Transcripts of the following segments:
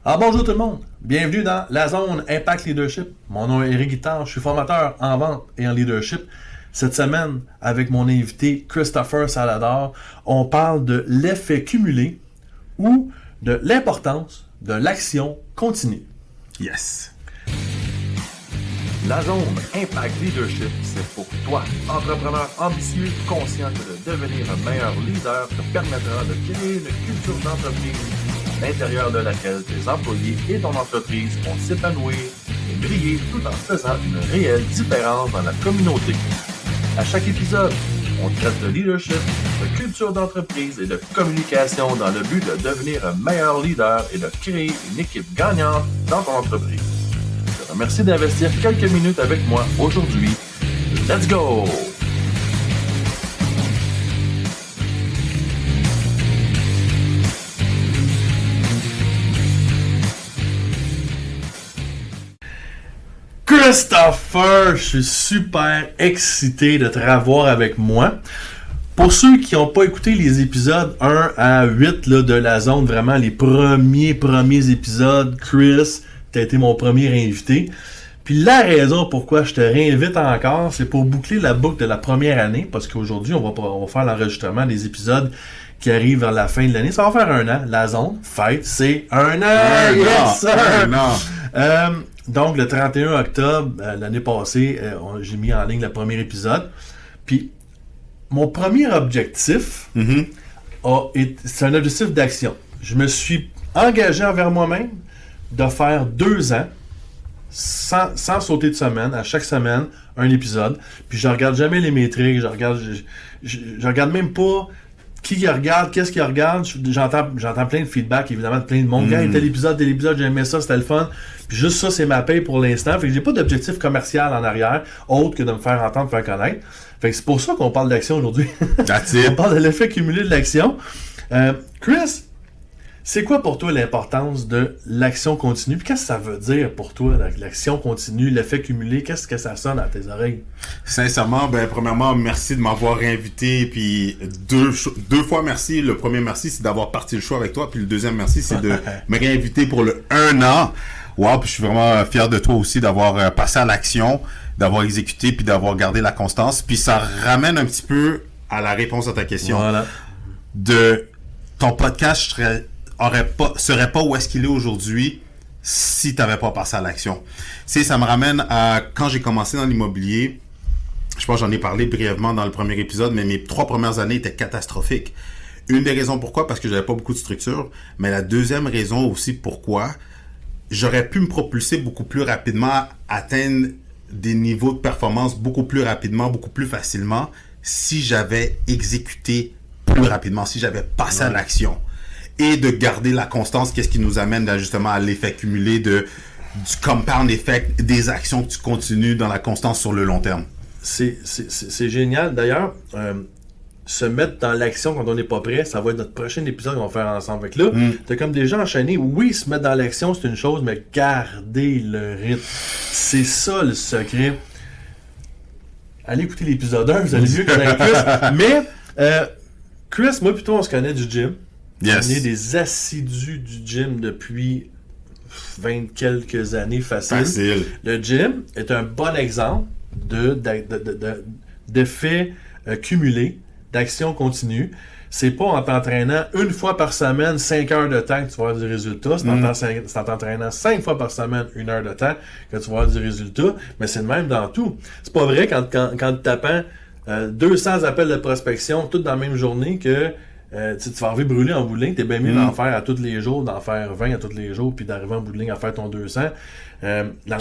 Alors bonjour tout le monde, bienvenue dans la zone Impact Leadership. Mon nom est Eric Guittard, je suis formateur en vente et en leadership. Cette semaine, avec mon invité Christopher Salador, on parle de l'effet cumulé ou de l'importance de l'action continue. Yes! La zone Impact Leadership, c'est pour toi, entrepreneur ambitieux, conscient que de devenir un meilleur leader te permettra de créer une culture d'entreprise à l'intérieur de laquelle tes employés et ton entreprise vont s'épanouir et briller tout en faisant une réelle différence dans la communauté. À chaque épisode, on traite de leadership, de culture d'entreprise et de communication dans le but de devenir un meilleur leader et de créer une équipe gagnante dans ton entreprise. Je te remercie d'investir quelques minutes avec moi aujourd'hui. Let's go! Christopher, je suis super excité de te revoir avec moi. Pour ceux qui n'ont pas écouté les épisodes 1 à 8 là, de la zone, vraiment les premiers épisodes, Chris, tu as été mon premier invité. Puis la raison pourquoi je te réinvite encore, c'est pour boucler la boucle de la première année, parce qu'aujourd'hui, on va faire l'enregistrement des épisodes qui arrivent vers la fin de l'année. Ça va faire un an. La zone, fête, c'est un an! Yes, sir! Un an! Donc, le 31 octobre, l'année passée, j'ai mis en ligne le premier épisode. Puis, mon premier objectif, c'est un objectif d'action. Je me suis engagé envers moi-même de faire 2 ans sans sauter de semaine, à chaque semaine, un épisode. Puis, je regarde jamais les métriques, je regarde même pas qui regarde, qu'est-ce qu'il regarde. J'entends plein de feedback, évidemment, de plein de monde. Hey, tel épisode, j'aimais ça, c'était le fun. Puis juste ça, c'est ma paye pour l'instant. Fait que j'ai pas d'objectif commercial en arrière, autre que de me faire entendre, faire connaître. Fait que c'est pour ça qu'on parle d'action aujourd'hui. That's it. On parle de l'effet cumulé de l'action. Chris, c'est quoi pour toi l'importance de l'action continue? Puis qu'est-ce que ça veut dire pour toi, l'action continue, l'effet cumulé? Qu'est-ce que ça sonne à tes oreilles? Sincèrement, premièrement, merci de m'avoir invité. Puis deux fois merci. Le premier merci, c'est d'avoir parti le show avec toi. Puis le deuxième merci, c'est de me réinviter pour le 1 an. Wow, puis je suis vraiment fier de toi aussi d'avoir passé à l'action, d'avoir exécuté, puis d'avoir gardé la constance. Puis ça ramène un petit peu à la réponse à ta question. Voilà. De ton podcast serait pas où est-ce qu'il est aujourd'hui si tu n'avais pas passé à l'action. Tu sais, ça me ramène à quand j'ai commencé dans l'immobilier. Je pense que j'en ai parlé brièvement dans le premier épisode, mais mes 3 premières années étaient catastrophiques. Une des raisons pourquoi, parce que j'avais pas beaucoup de structure, mais la deuxième raison aussi pourquoi, j'aurais pu me propulser beaucoup plus rapidement, atteindre des niveaux de performance beaucoup plus rapidement, beaucoup plus facilement, si j'avais exécuté plus rapidement, si j'avais passé à l'action. Et de garder la constance, qu'est-ce qui nous amène là, justement à l'effet cumulé du compound effect, des actions que tu continues dans la constance sur le long terme. C'est génial. D'ailleurs, se mettre dans l'action quand on n'est pas prêt, ça va être notre prochain épisode qu'on va faire ensemble. Fait que là, t'as comme déjà enchaîné. Oui, se mettre dans l'action, c'est une chose, mais garder le rythme. C'est ça le secret. Allez écouter l'épisode 1, vous allez mieux connaître Chris. Mais, Chris, moi plutôt, on se connaît du gym. Yes. On est des assidus du gym depuis 20 quelques années facile. Le gym est un bon exemple d'effet cumulé, d'action continue. C'est pas en t'entraînant une fois par semaine, 5 heures de temps que tu vas avoir du résultat. C'est en t'entraînant 5 fois par semaine, 1 heure de temps que tu vas avoir du résultat. Mais c'est le même dans tout. C'est pas vrai quand tu tapes 200 appels de prospection, toutes dans la même journée, que tu vas arriver brûler en bout de ligne. T'es bien mieux d'en faire à tous les jours, d'en faire 20 à tous les jours, puis d'arriver en bout de ligne à faire ton 200.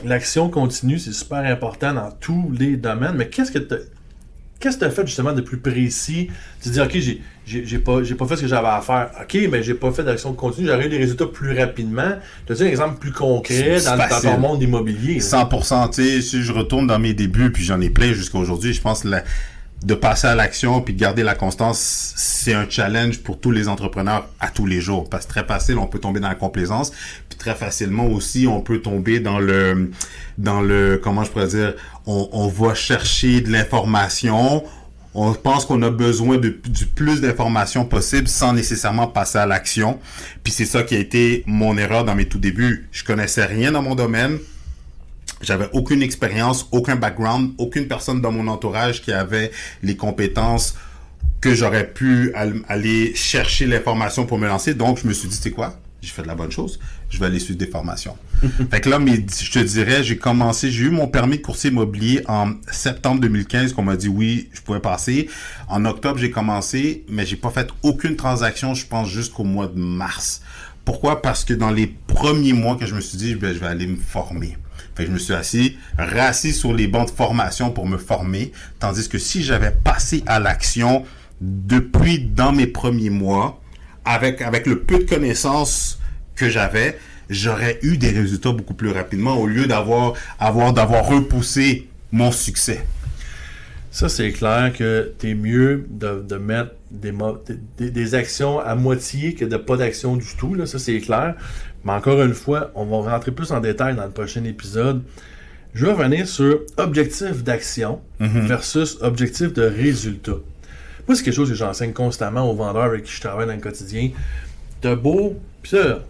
L'action continue, c'est super important dans tous les domaines. Mais qu'est-ce que tu as fait justement de plus précis? Tu te dis, OK, j'ai pas fait ce que j'avais à faire. OK, mais j'ai pas fait d'action continue. J'aurais eu des résultats plus rapidement. Tu as un exemple plus concret dans ton monde immobilier? 100%. Tu sais, si je retourne dans mes débuts, puis j'en ai plein jusqu'à aujourd'hui, je pense de passer à l'action puis de garder la constance, c'est un challenge pour tous les entrepreneurs à tous les jours. Parce que très facile, on peut tomber dans la complaisance. Puis très facilement aussi, on peut tomber dans le comment je pourrais dire, on va chercher de l'information, On pense qu'on a besoin du plus d'informations possible sans nécessairement passer à l'action. Puis c'est ça qui a été mon erreur dans mes tout débuts. Je connaissais rien dans mon domaine. J'avais aucune expérience, aucun background, aucune personne dans mon entourage qui avait les compétences que j'aurais pu aller chercher l'information pour me lancer. Donc, je me suis dit, c'est quoi? J'ai fait de la bonne chose. Je vais aller suivre des formations. Fait que là, je te dirais, j'ai eu mon permis de courtier immobilier en septembre 2015, qu'on m'a dit oui, je pouvais passer. En octobre, j'ai commencé, mais j'ai pas fait aucune transaction, je pense, jusqu'au mois de mars. Pourquoi? Parce que dans les premiers mois que je me suis dit, ben, je vais aller me former. Fait que je me suis rassis sur les bancs de formation pour me former. Tandis que si j'avais passé à l'action depuis dans mes premiers mois, avec le peu de connaissances que j'avais, j'aurais eu des résultats beaucoup plus rapidement au lieu d'avoir repoussé mon succès. Ça, c'est clair que t'es mieux de mettre des actions à moitié que de pas d'action du tout. Là. Ça, c'est clair. Mais encore une fois, on va rentrer plus en détail dans le prochain épisode. Je vais revenir sur objectif d'action versus objectif de résultat. Moi, c'est quelque chose que j'enseigne constamment aux vendeurs avec qui je travaille dans le quotidien. T'as beau... Puis ça,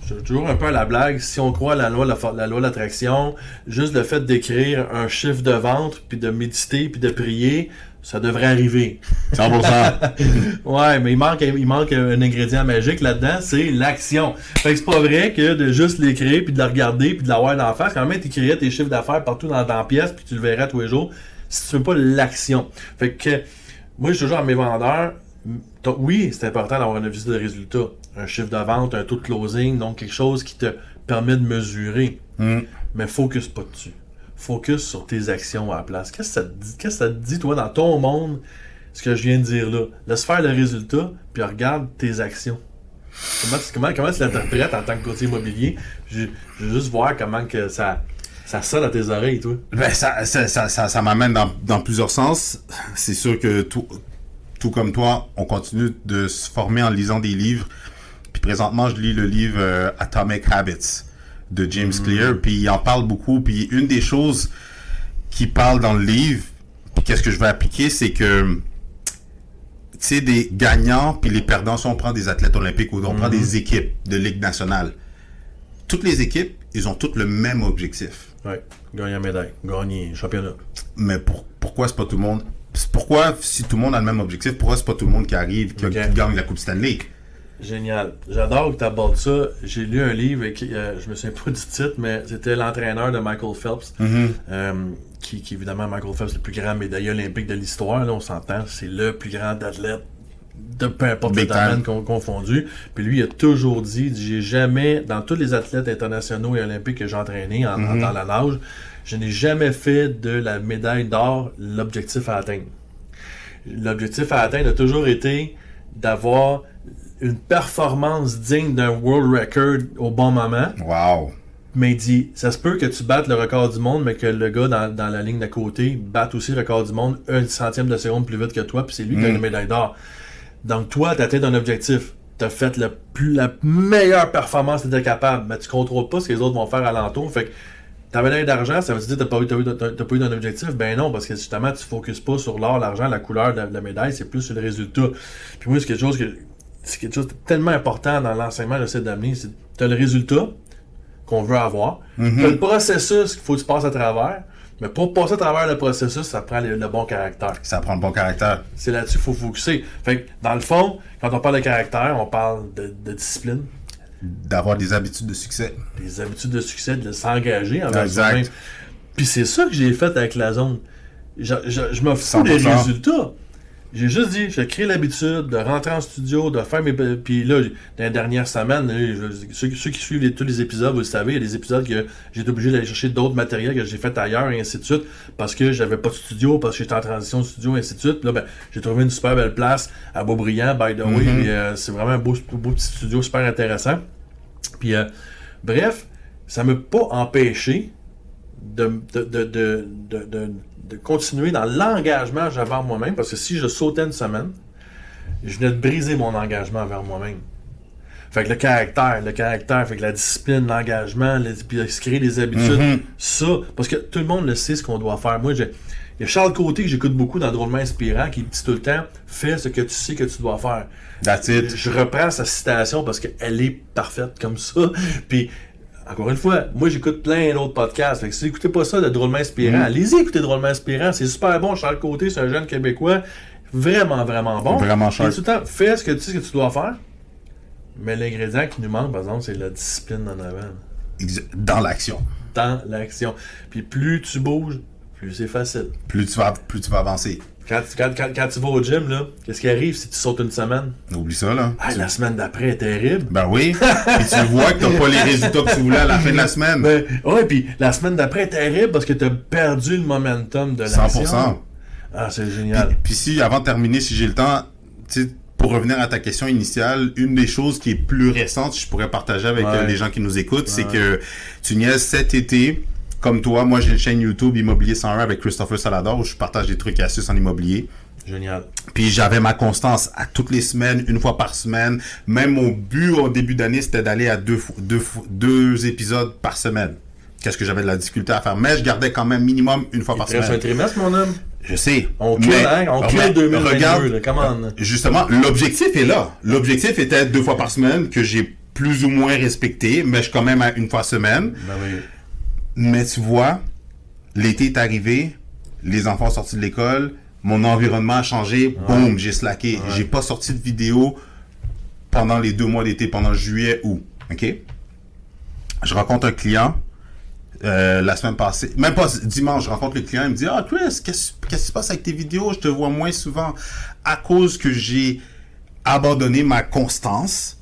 c'est toujours un peu à la blague, si on croit à la loi de l'attraction, juste le fait d'écrire un chiffre de vente, puis de méditer, puis de prier, ça devrait arriver. 100%. Ouais, mais il manque un ingrédient magique là-dedans, c'est l'action. Fait que c'est pas vrai que de juste l'écrire, puis de la regarder, puis de l'avoir d'en face, quand même, tu écrirais tes chiffres d'affaires partout dans la pièce, puis tu le verrais tous les jours, si tu fais pas l'action. Fait que, moi, je suis toujours à mes vendeurs, oui, c'est important d'avoir un objectif de résultat. Un chiffre de vente, un taux de closing, donc quelque chose qui te permet de mesurer. Mais focus pas dessus. Focus sur tes actions à la place. Qu'est-ce que ça te dit, toi, dans ton monde, ce que je viens de dire là? Laisse faire le résultat, puis regarde tes actions. Comment tu l'interprètes en tant que courtier immobilier? Je veux juste voir comment que ça sonne à tes oreilles, toi. Ben, ça m'amène dans plusieurs sens. C'est sûr que tout comme toi, on continue de se former en lisant des livres. Puis présentement, je lis le livre Atomic Habits de James Clear. Puis il en parle beaucoup. Puis une des choses qu'il parle dans le livre, puis qu'est-ce que je vais appliquer, c'est que, tu sais, des gagnants puis les perdants, si on prend des athlètes olympiques ou on prend des équipes de Ligue nationale, toutes les équipes, ils ont toutes le même objectif. Ouais, gagner la médaille, gagner le championnat. Mais pourquoi c'est pas tout le monde? Pourquoi, si tout le monde a le même objectif, pourquoi c'est pas tout le monde qui arrive, qui gagne la Coupe Stanley? Génial. J'adore que tu abordes ça. J'ai lu un livre, je me souviens pas du titre, mais c'était l'entraîneur de Michael Phelps. Qui évidemment, Michael Phelps, le plus grand médaillé olympique de l'histoire, là, on s'entend, c'est le plus grand athlète de peu importe le domaine confondu. Puis lui, il a toujours dit, j'ai jamais, dans tous les athlètes internationaux et olympiques que j'ai entraînés dans la nage, je n'ai jamais fait de la médaille d'or l'objectif à atteindre. L'objectif à atteindre a toujours été d'avoir une performance digne d'un world record au bon moment. Wow! Mais il dit, ça se peut que tu battes le record du monde, mais que le gars dans la ligne d'à côté batte aussi le record du monde 1/100 de seconde plus vite que toi, puis c'est lui qui a une médaille d'or. Donc toi, tu as atteint ton objectif. Tu as fait la meilleure performance que tu étais capable, mais tu ne contrôles pas ce que les autres vont faire alentour. Fait que ta médaille d'argent, ça veut dire que tu n'as pas eu ton objectif? Ben non, parce que justement, tu ne focuses pas sur l'or, l'argent, la couleur de la médaille, c'est plus sur le résultat. Puis moi, c'est quelque chose de tellement important dans l'enseignement que j'essaie d'amener, c'est tu as le résultat qu'on veut avoir, tu as le processus qu'il faut que tu passes à travers, mais pour passer à travers le processus, ça prend le bon caractère. Ça prend le bon caractère. C'est là-dessus qu'il faut focuser. Fait que, dans le fond, quand on parle de caractère, on parle de discipline. D'avoir des habitudes de succès. Des habitudes de succès, de s'engager envers soi-même. Puis c'est ça que j'ai fait avec la zone. Je me fous des résultats. J'ai juste dit, je crée l'habitude de rentrer en studio, de faire mes... Puis là, dans les dernières semaines, ceux qui suivent tous les épisodes, vous le savez, il y a des épisodes que j'ai été obligé d'aller chercher d'autres matériels que j'ai fait ailleurs, et ainsi de suite, parce que j'avais pas de studio, parce que j'étais en transition de studio, et ainsi de suite. Puis là, j'ai trouvé une super belle place à Beaubriand, by the way, puis c'est vraiment un beau petit studio super intéressant. Puis, bref, ça m'a pas empêché de continuer dans l'engagement que j'avais envers moi-même, parce que si je sautais une semaine, je venais de briser mon engagement envers moi-même. Fait que le caractère, fait que la discipline, l'engagement, puis se créer des habitudes, ça, parce que tout le monde le sait ce qu'on doit faire. Moi, Il y a Charles Côté que j'écoute beaucoup dans Drôlement Inspirant qui dit tout le temps « Fais ce que tu sais que tu dois faire ». That's it. Je reprends sa citation parce qu'elle est parfaite comme ça. Puis, encore une fois, moi j'écoute plein d'autres podcasts. Fait que si vous n'écoutez pas ça de Drôlement Inspirant, allez-y écouter Drôlement Inspirant. C'est super bon. Charles Côté, c'est un jeune Québécois. Vraiment, vraiment bon. Vraiment Puis, tout le temps, fais ce que tu sais que tu dois faire. Mais l'ingrédient qui nous manque, par exemple, c'est la discipline en avant. Dans l'action. Dans l'action. Puis plus tu bouges, plus c'est facile. Plus tu vas avancer. Quand tu vas au gym, là, qu'est-ce qui arrive si tu sautes une semaine? Oublie ça, là. Ah, la semaine d'après est terrible. Ben oui. Puis tu vois que t'as pas les résultats que tu voulais à la fin de la semaine. Ben, ouais, puis la semaine d'après est terrible parce que t'as perdu le momentum de l'action. 100%. Ah, c'est génial. Puis si, avant de terminer, si j'ai le temps, tu sais, pour revenir à ta question initiale, une des choses qui est plus récente, je pourrais partager avec les gens qui nous écoutent, c'est que tu niaises cet été, comme toi, moi j'ai une chaîne YouTube Immobilier 101 avec Christopher Salador où je partage des trucs et astuces en immobilier. Génial. Puis j'avais ma constance à toutes les semaines, une fois par semaine. Même mon but au début d'année, c'était d'aller à deux épisodes par semaine. Qu'est-ce que j'avais de la difficulté à faire. Mais je gardais quand même minimum une fois par semaine. C'est un trimestre, mon homme. Je sais. On clôt 2022, regarde, commande. Justement, l'objectif est là. L'objectif était 2 fois par semaine que j'ai plus ou moins respecté, mais je suis quand même à 1 fois semaine. Ben oui. Mais tu vois, l'été est arrivé, les enfants sont sortis de l'école, mon environnement a changé, boum, j'ai slacké. J'ai pas sorti de vidéo pendant les 2 mois d'été, pendant juillet, août. OK? Je rencontre un client. La semaine passée, même pas dimanche, je rencontre le client, il me dit « Ah, Chris, qu'est-ce qui se passe avec tes vidéos? Je te vois moins souvent. » À cause que j'ai abandonné ma constance.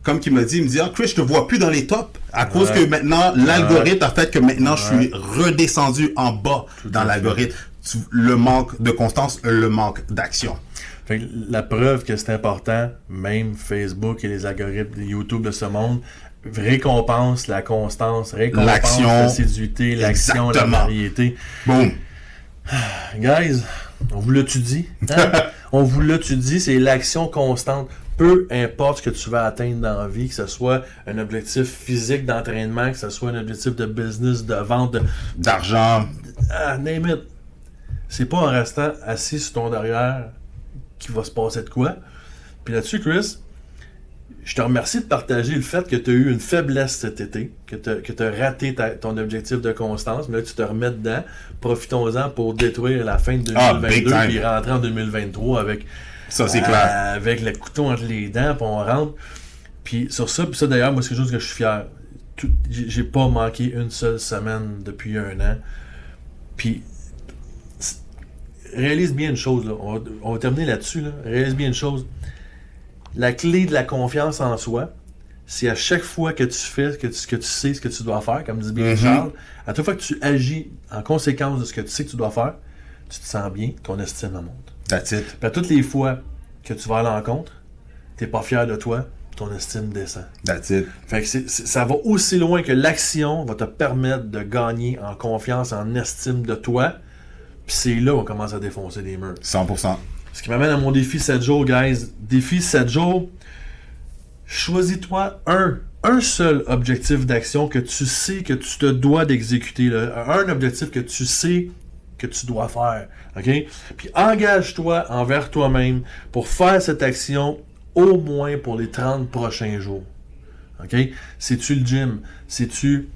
Comme qu'il m'a dit, il me dit « Ah, Chris, je te vois plus dans les tops. » À cause que maintenant, l'algorithme a fait que maintenant, je suis redescendu en bas dans l'algorithme. Le manque de constance, le manque d'action. Fait que la preuve que c'est important, même Facebook et les algorithmes de YouTube de ce monde, récompense la constance, récompense l'assiduité, l'action, la variété. Boom. Guys, on vous l'a-tu dit? Hein? On vous l'a-tu dit, c'est l'action constante. Peu importe ce que tu vas atteindre dans la vie, que ce soit un objectif physique d'entraînement, que ce soit un objectif de business, de vente, d'argent. Name it. C'est pas en restant assis sur ton derrière qu'il va se passer de quoi. Puis là-dessus, Chris, je te remercie de partager le fait que tu as eu une faiblesse cet été, que tu as raté ton objectif de constance, mais là tu te remets dedans. Profitons-en pour détruire la fin de 2022 puis rentrer en 2023 avec, ça, c'est clair. Avec le couteau entre les dents, puis on rentre. Puis sur ça, d'ailleurs, moi c'est quelque chose que je suis fier. J'ai pas manqué une seule semaine depuis 1 an. Puis réalise bien une chose, là. On va terminer là-dessus. Là. Réalise bien une chose. La clé de la confiance en soi, c'est à chaque fois que tu fais ce que tu sais ce que tu dois faire, comme dit bien Charles, à chaque fois que tu agis en conséquence de ce que tu sais que tu dois faire, tu te sens bien, ton estime monte. That's it. Puis à toutes les fois que tu vas à l'encontre, t'es pas fier de toi, ton estime descend. That's it. Fait que ça va aussi loin que l'action va te permettre de gagner en confiance, en estime de toi, puis c'est là qu'on commence à défoncer des murs. 100%. Ce qui m'amène à mon défi 7 jours, guys. Défi 7 jours. Choisis-toi un seul objectif d'action que tu sais que tu te dois d'exécuter. Là. Un objectif que tu sais que tu dois faire. OK? Puis engage-toi envers toi-même pour faire cette action au moins pour les 30 prochains jours. OK? C'est-tu le gym? C'est-tu...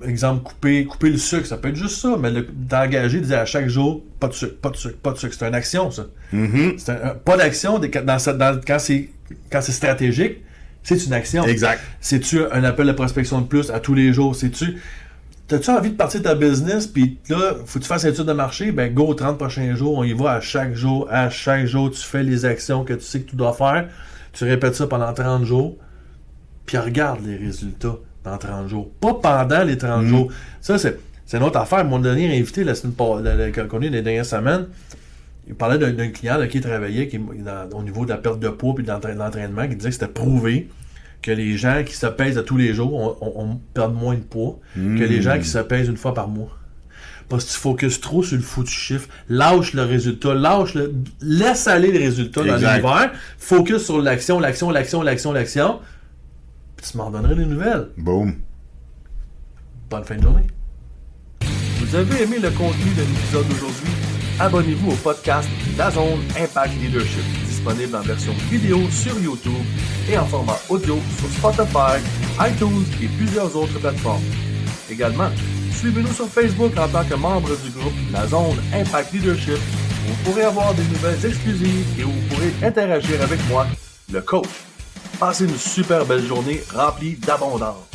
exemple, couper le sucre, ça peut être juste ça, mais d'engager, de dire à chaque jour, pas de sucre, pas de sucre, pas de sucre. C'est une action, ça. C'est pas d'action, quand c'est stratégique, c'est une action. Exact. C'est-tu un appel de prospection de plus à tous les jours? T'as-tu envie de partir de ta business, puis là, faut que tu fasses une étude de marché, ben go, 30 prochains jours, on y va à chaque jour, tu fais les actions que tu sais que tu dois faire, tu répètes ça pendant 30 jours, puis regarde les résultats dans 30 jours. Pas pendant les 30 jours. Ça, c'est une autre affaire. Mon dernier invité, la semaine qu'on a eu les dernières semaines, il parlait d'un client là, qui travaillait au niveau de la perte de poids et de l'entraînement, qui disait que c'était prouvé que les gens qui se pèsent à tous les jours on perd moins de poids que les gens qui se pèsent une fois par mois. Parce que tu focuses trop sur le foutu chiffre, lâche le résultat, laisse aller les résultats dans l'univers, focus sur l'action, puis tu m'en donnerais des nouvelles. Boom. Bonne fin de journée. Vous vous avez aimé le contenu de l'épisode d'aujourd'hui, abonnez-vous au podcast La Zone Impact Leadership, disponible en version vidéo sur YouTube et en format audio sur Spotify, iTunes et plusieurs autres plateformes. Également, suivez-nous sur Facebook en tant que membre du groupe La Zone Impact Leadership, où vous pourrez avoir des nouvelles exclusives et où vous pourrez interagir avec moi, le coach. Passez une super belle journée remplie d'abondance.